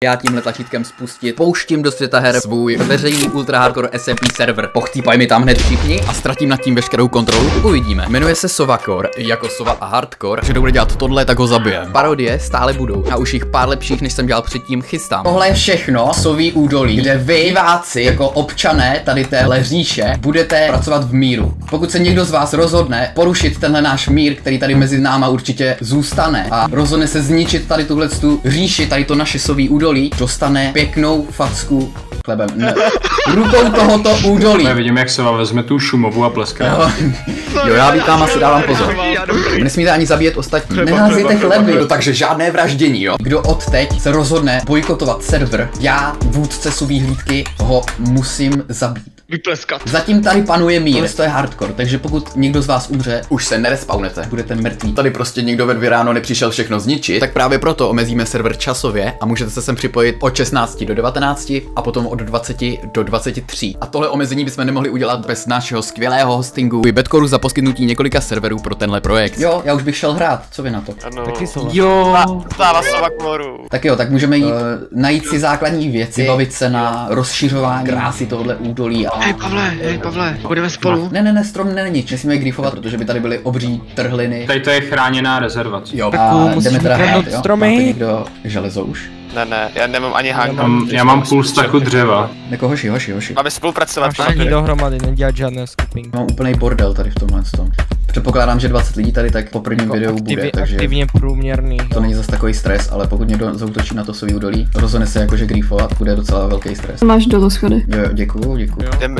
Já tímhle tlačítkem spustit, pouštím do světa her svůj veřejný ultra hardcore SMP server. Pochtýpají mi tam hned všichni a ztratím nad tím veškerou kontrolu. Uvidíme. Jmenuje se Sovakor, jako Sova a Hardcore, že kdo bude dělat tohle, tak ho zabijem. Parodie stále budou a už jich pár lepších, než jsem dělal předtím, chystám. Tohle je všechno Soví údolí, kde vy, diváci, jako občané tady téhle říše, budete pracovat v míru. Pokud se někdo z vás rozhodne porušit tenhle náš mír, který tady mezi náma určitě zůstane, a rozhodne se zničit tady tuhletu říši, tady to naše Soví údolí, dostane pěknou facku chlebem. Rukou tohoto údolí. Já vidím, jak se vám vezme tu šumovu a pleská. Jo, já vítám a si dávám pozor. Nesmíte ani zabíjet ostatní. Neházejte chleby. No, takže žádné vraždění, jo. Kdo odteď se rozhodne bojkotovat server, já, vůdce Soví hlídky, ho musím zabít. Vypleskat. Zatím tady panuje mír, to je hardcore, takže pokud někdo z vás umře, už se nerespawnete, budete mrtví. Tady prostě někdo ve 2 ráno nepřišel všechno zničit, tak právě proto omezíme server časově a můžete se sem připojit od 16 do 19 a potom od 20 do 23. A tohle omezení bychom nemohli udělat bez našeho skvělého hostingu Bedkoru za poskytnutí několika serverů pro tenhle projekt. Jo, já už bych šel hrát, co vy na to? Ano. Taky jsou. Jo. Stála Sovakoru. Tak jo, tak můžeme jít najít si základní věci, bavit se na rozšiřování krásy tohle údolí. Hej Pavle, budeme spolu. Ne, strom není, nesmíme griefovat, protože by tady byly obří trhliny. Tady to je chráněná rezervace. Jo, a jdeme teda hrát, jo? stromy. Máte někdo železo už? Ne, já nemám ani hang. Já mám půl staku dřeva. Jako hoši. Máme spolupracovat. Všichni dohromady, nedělat žádné skupinky. Mám úplný bordel tady v tomhle tom. Předpokládám, že 20 lidí tady tak po prvním videu bude, takže aktivně průměrný. to není zase takový stres, ale pokud někdo zaútočí na to Soví údolí, rozhodne se jakože griefovat, bude docela velký stres. Máš dolů schody. Jo, děkuju.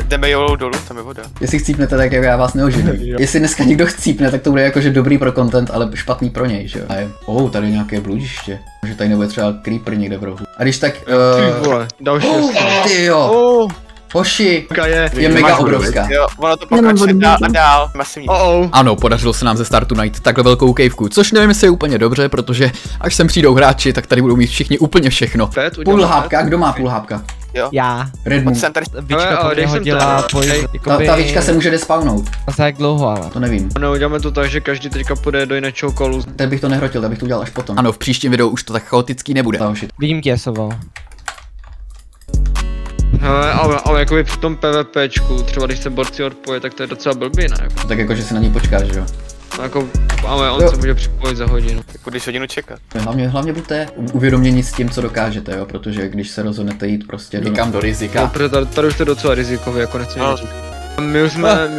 Jdeme jolou dolů, tam je voda. Jestli chcípnete, tak jako já vás neoživím. Jestli dneska někdo chcípne, tak to bude jakože dobrý pro content, ale špatný pro něj, že jo. A je, tady nějaké bludiště. Že tady nebude třeba creeper někde v rohu. A když tak Ty vole, další ty jo. Hoši, je mega obrovská. Jo, ono to pokračuje dál a dál. Masivní. Ano, podařilo se nám ze startu najít takhle velkou kejvku, což nevím, jestli je úplně dobře, protože až sem přijdou hráči, tak tady budou mít všichni úplně všechno. Půl hápka, kdo má půl hápka? Jo. Já. Redmu. Víčka po mě hodila Ta víčka se může despawnout. Za jak dlouho ale? To nevím. No, uděláme to tak, že každý teďka půjde do jiného kolu. Teď bych to nehrotil, tak bych to udělal až potom. Ano, v příštím videu už to tak chaotický nebude. Vidím Kiesovo. Hele, ale jakoby v tom PvPčku, třeba když se borci odpojí, tak to je docela blbý, ne? Tak jako, že si na ní počkáš, že jo? No, jako, ale on se může připojit za hodinu. Jako když hodinu čekat. Hlavně buďte uvědoměni s tím, co dokážete, jo? Protože když se rozhodnete jít prostě někam do rizika. No, protože tady už to je docela rizikový, jako nechci říct. My už jsme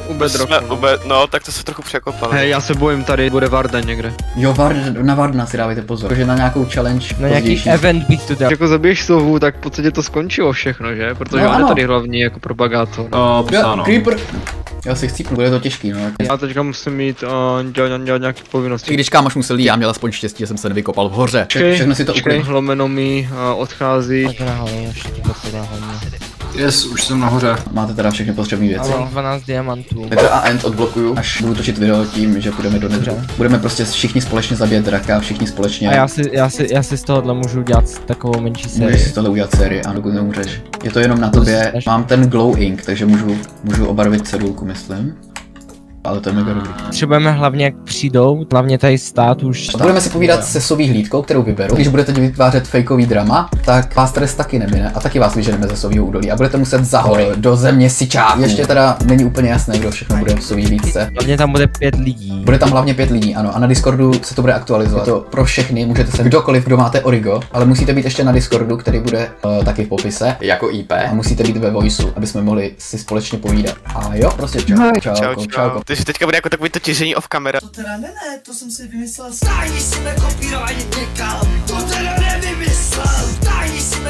u Bedrocku. No, tak to se trochu překopali. Hej, já se bojím, tady bude Varden někde. Jo, na Vardena si dávajte pozor, protože na nějakou challenge na nějaký event bych to dal. Jako zabiješ Sovu, tak v podstatě to skončilo všechno, že? Protože on je tady hlavní jako propagátor. Creeper! Já si chcípnu, bude to těžký, no. Já teďka musím mít dělat nějaké povinnosti. I když kámoš musel jít, já měl aspoň štěstí, že jsem se nevykopal v hoře. Všechno si to ukryl. Hlomeno mi odchází. Yes, už jsem nahoře. Máte teda všechny potřebné věci. Mám 12 diamantů. Nether a End odblokuju, až budu točit video tím, že půjdeme do Netheru. Budeme prostě všichni společně zabíjet draka, všichni společně. A já si z tohohle můžu dělat takovou menší sérii. Můžeš si z tohle udělat sérii, ano, dokud neumřeš. Je to jenom na tobě, mám ten glow ink, takže můžu obarvit cedulku, myslím. Ale to je mega dobrý. Potřebujeme hlavně, jak přijdou, hlavně tady stát už. Budeme si povídat se Soví hlídkou, kterou vyberu. Když budete vytvářet fakeový drama, tak vás trest taky nemine a taky vás vyženeme ze Sovího údolí a budete muset za hory do země Sičáku. Ještě teda není úplně jasné, kdo všechno bude v Soví hlídce. Hlavně tam bude 5 lidí. Bude tam hlavně 5 lidí, ano, a na Discordu se to bude aktualizovat. Je to pro všechny, můžete se kdokoliv, kdo máte Origo, ale musíte být ještě na Discordu, který bude taky v popise, jako IP, a musíte být ve voiceu, aby jsme mohli si společně povídat. A jo, prostě čau. Takže teďka bude jako takový to těžení off camera. To teda ne, to jsem si vymyslel. Stáhni si nekopírovaně někam. To teda nevymyslel. Stáhni si